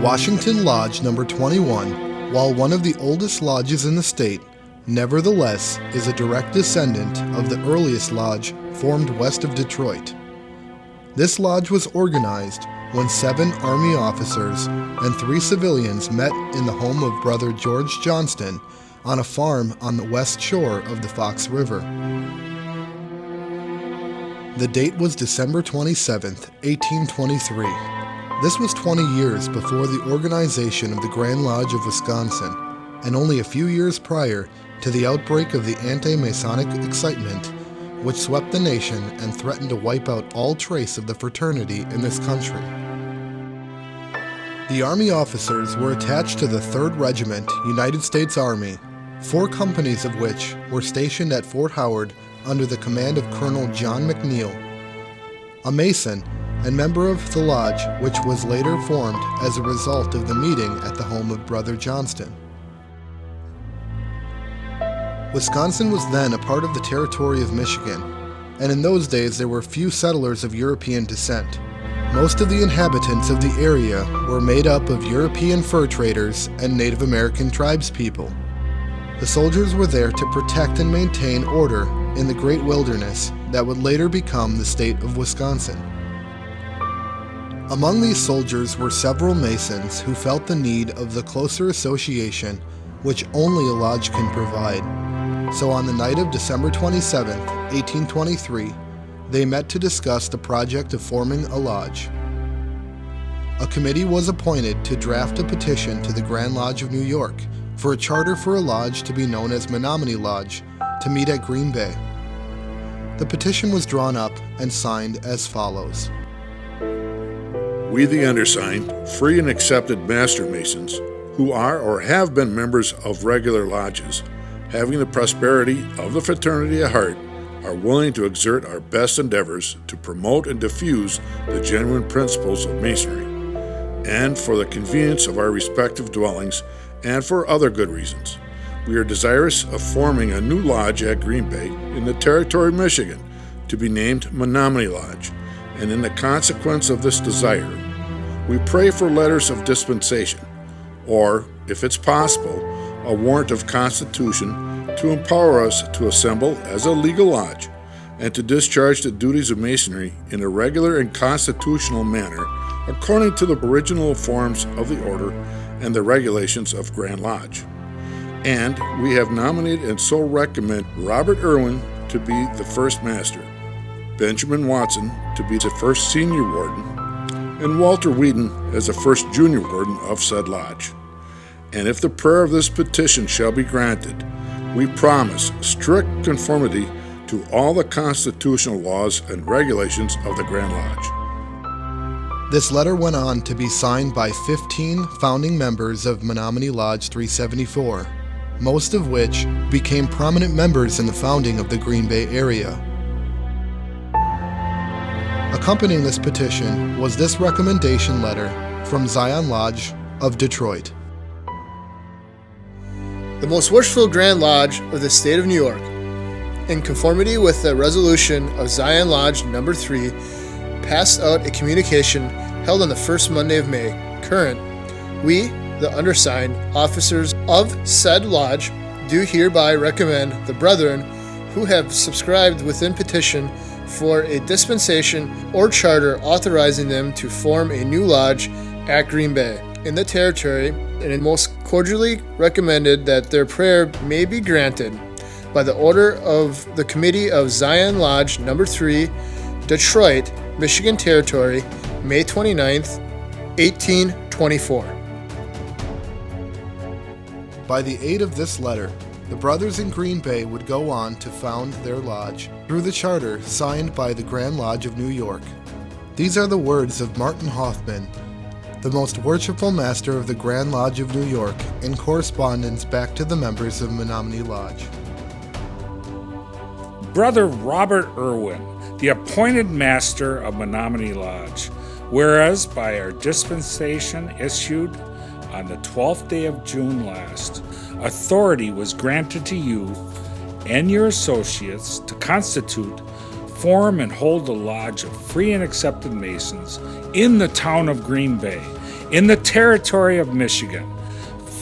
Washington Lodge Number 21, while one of the oldest lodges in the state, nevertheless is a direct descendant of the earliest lodge formed west of Detroit. This lodge was organized when 7 Army officers and 3 civilians met in the home of Brother George Johnston on a farm on the west shore of the Fox River. The date was December 27, 1823. This was 20 years before the organization of the Grand Lodge of Wisconsin, and only a few years prior to the outbreak of the anti-Masonic excitement which swept the nation and threatened to wipe out all trace of the fraternity in this country. The Army officers were attached to the 3rd Regiment, United States Army, 4 companies of which were stationed at Fort Howard under the command of Colonel John McNeil, a Mason and member of the lodge which was later formed as a result of the meeting at the home of Brother Johnston. Wisconsin was then a part of the territory of Michigan, and in those days there were few settlers of European descent. Most of the inhabitants of the area were made up of European fur traders and Native American tribespeople. The soldiers were there to protect and maintain order in the great wilderness that would later become the state of Wisconsin. Among these soldiers were several Masons who felt the need of the closer association which only a lodge can provide. So on the night of December 27, 1823, they met to discuss the project of forming a lodge. A committee was appointed to draft a petition to the Grand Lodge of New York for a charter for a lodge to be known as Menominee Lodge to meet at Green Bay. The petition was drawn up and signed as follows. We, the undersigned, free and accepted Master Masons, who are or have been members of regular lodges, having the prosperity of the fraternity at heart, are willing to exert our best endeavors to promote and diffuse the genuine principles of Masonry, and for the convenience of our respective dwellings, and for other good reasons. We are desirous of forming a new lodge at Green Bay in the territory of Michigan to be named Menominee Lodge, and in the consequence of this desire, we pray for letters of dispensation, or, if it's possible, a warrant of constitution to empower us to assemble as a legal lodge and to discharge the duties of Masonry in a regular and constitutional manner according to the original forms of the order and the regulations of Grand Lodge. And we have nominated and so recommend Robert Irwin to be the first master, Benjamin Watson to be the first senior warden, and Walter Whedon as the first junior warden of said lodge. And if the prayer of this petition shall be granted, we promise strict conformity to all the constitutional laws and regulations of the Grand Lodge. This letter went on to be signed by 15 founding members of Menominee Lodge 374, most of which became prominent members in the founding of the Green Bay area. Accompanying this petition was this recommendation letter from Zion Lodge of Detroit. The most worshipful Grand Lodge of the state of New York, in conformity with the resolution of Zion Lodge Number 3, passed out a communication held on the first Monday of May, current. We, the undersigned officers of said lodge, do hereby recommend the brethren who have subscribed within petition for a dispensation or charter authorizing them to form a new lodge at Green Bay in the territory, and it most cordially recommended that their prayer may be granted by the order of the Committee of Zion Lodge Number 3, Detroit, Michigan Territory, May 29th, 1824. By the aid of this letter, the brothers in Green Bay would go on to found their lodge through the charter signed by the Grand Lodge of New York. These are the words of Martin Hoffman, the most worshipful master of the Grand Lodge of New York, in correspondence back to the members of Menominee Lodge. Brother Robert Irwin, the appointed master of Menominee Lodge, whereas by our dispensation issued on the 12th day of June last, authority was granted to you and your associates to constitute, form, and hold a lodge of free and accepted Masons in the town of Green Bay, in the territory of Michigan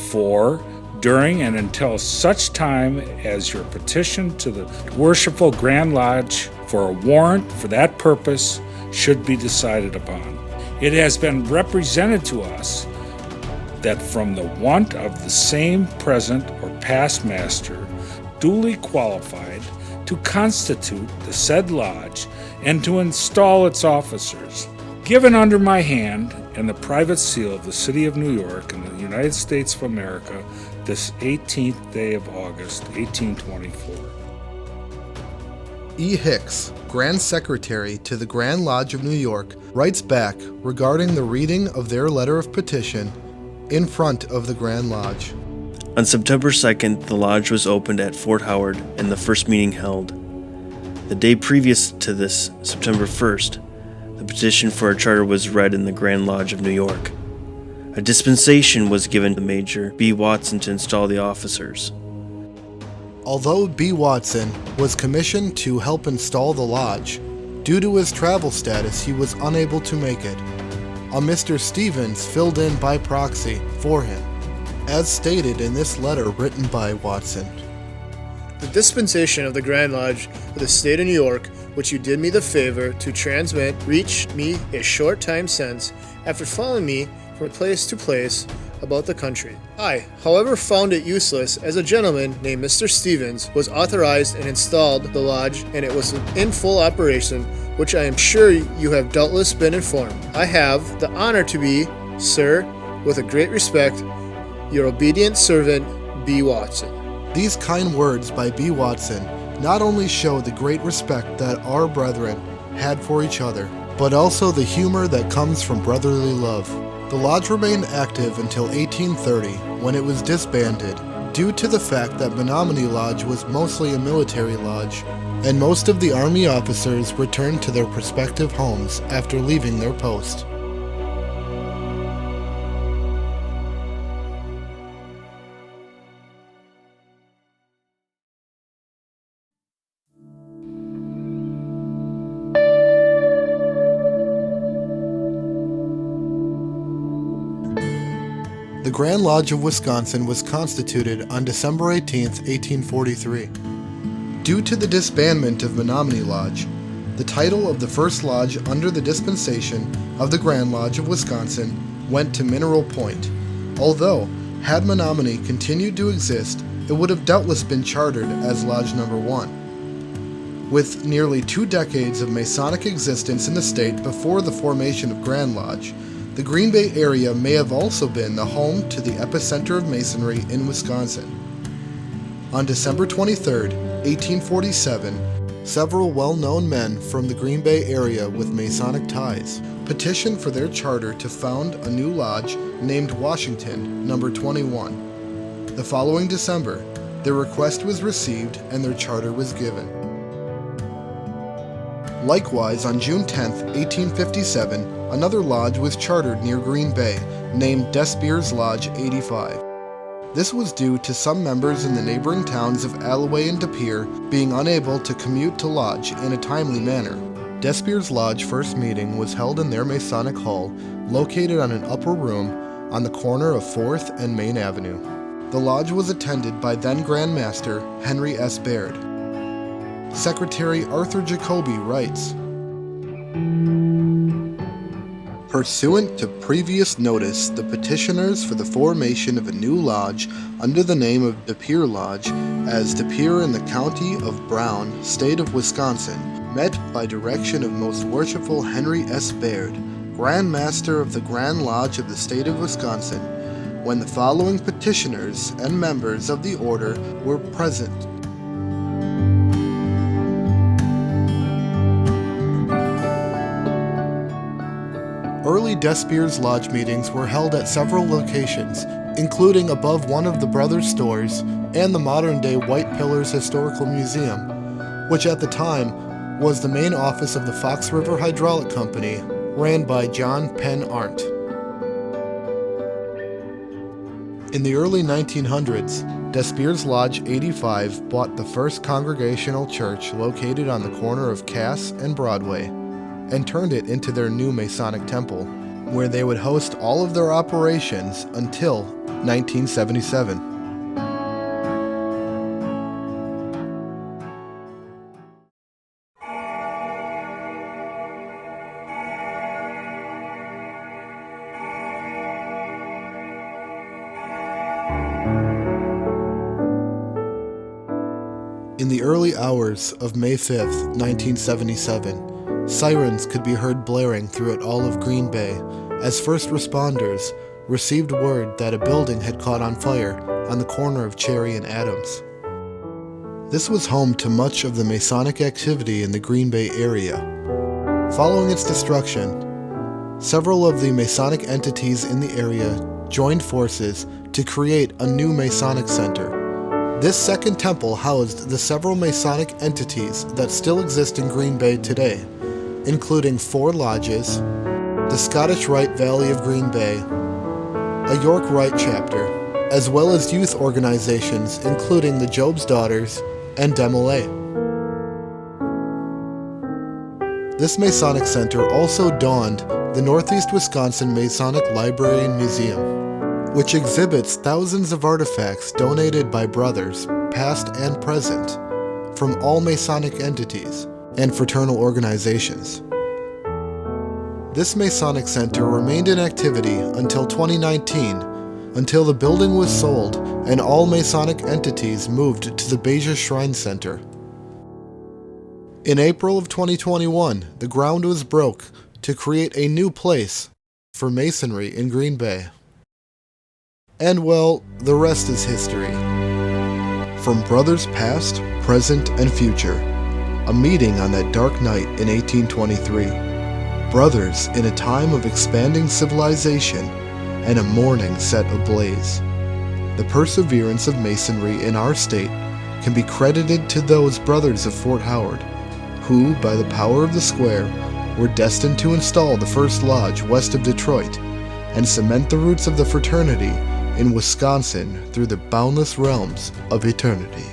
for, during, and until such time as your petition to the Worshipful Grand Lodge for a warrant for that purpose should be decided upon. It has been represented to us that from the want of the same present or past master duly qualified to constitute the said lodge and to install its officers, given under my hand and the private seal of the City of New York in the United States of America this 18th day of August, 1824. E. Hicks, Grand Secretary to the Grand Lodge of New York, writes back regarding the reading of their letter of petition in front of the Grand Lodge. On September 2nd, the lodge was opened at Fort Howard and the first meeting held. The day previous to this, September 1st, the petition for a charter was read in the Grand Lodge of New York. A dispensation was given to Major B. Watson to install the officers. Although B. Watson was commissioned to help install the lodge, due to his travel status he was unable to make it. A Mr. Stevens filled in by proxy for him, as stated in this letter written by Watson. The dispensation of the Grand Lodge of the State of New York, which you did me the favor to transmit, reached me a short time since, after following me from place to place about the country. I, however, found it useless, as a gentleman named Mr. Stevens was authorized and installed the lodge, and it was in full operation, which I am sure you have doubtless been informed. I have the honor to be, sir, with a great respect, your obedient servant, B. Watson. These kind words by B. Watson not only show the great respect that our brethren had for each other, but also the humor that comes from brotherly love. The lodge remained active until 1830, when it was disbanded, due to the fact that Menominee Lodge was mostly a military lodge, and most of the Army officers returned to their respective homes after leaving their post. The Grand Lodge of Wisconsin was constituted on December 18, 1843. Due to the disbandment of Menominee Lodge, the title of the first lodge under the dispensation of the Grand Lodge of Wisconsin went to Mineral Point. Although, had Menominee continued to exist, it would have doubtless been chartered as Lodge Number 1. With nearly 2 decades of Masonic existence in the state before the formation of Grand Lodge, the Green Bay area may have also been the home to the epicenter of Masonry in Wisconsin. On December 23, 1847, several well-known men from the Green Bay area with Masonic ties petitioned for their charter to found a new lodge named Washington, number 21. The following December, their request was received and their charter was given. Likewise, on June 10, 1857, another lodge was chartered near Green Bay, named Despier's Lodge 85. This was due to some members in the neighboring towns of Alloway and De Pere being unable to commute to lodge in a timely manner. Despier's Lodge first meeting was held in their Masonic Hall, located on an upper room on the corner of 4th and Main Avenue. The lodge was attended by then Grand Master Henry S. Baird. Secretary Arthur Jacoby writes, pursuant to previous notice, the petitioners for the formation of a new lodge under the name of De Pere Lodge, as De Pere in the county of Brown, state of Wisconsin, met by direction of Most Worshipful Henry S. Baird, Grand Master of the Grand Lodge of the state of Wisconsin, when the following petitioners and members of the order were present. Early Despier's Lodge meetings were held at several locations, including above one of the brothers' stores and the modern-day White Pillars Historical Museum, which at the time was the main office of the Fox River Hydraulic Company, ran by John Penn Arndt. In the early 1900s, Despier's Lodge 85 bought the first Congregational Church located on the corner of Cass and Broadway, and turned it into their new Masonic temple. where they would host all of their operations until 1977. In the early hours of May 5th, 1977, sirens could be heard blaring throughout all of Green Bay as first responders received word that a building had caught on fire on the corner of Cherry and Adams. This was home to much of the Masonic activity in the Green Bay area. Following its destruction, several of the Masonic entities in the area joined forces to create a new Masonic center. This second temple housed the several Masonic entities that still exist in Green Bay today, including 4 lodges, the Scottish Rite Valley of Green Bay, a York Rite chapter, as well as youth organizations including the Job's Daughters and Demolay. This Masonic Center also donned the Northeast Wisconsin Masonic Library and Museum, which exhibits thousands of artifacts donated by brothers, past and present, from all Masonic entities and fraternal organizations. This Masonic Center remained in activity until 2019, until the building was sold and all Masonic entities moved to the Beja Shrine Center. In April of 2021, the ground was broke to create a new place for Masonry in Green Bay. And well, the rest is history. From brothers past, present, and future, a meeting on that dark night in 1823, brothers in a time of expanding civilization and a morning set ablaze. The perseverance of Masonry in our state can be credited to those brothers of Fort Howard, who, by the power of the square, were destined to install the first lodge west of Detroit and cement the roots of the fraternity in Wisconsin through the boundless realms of eternity.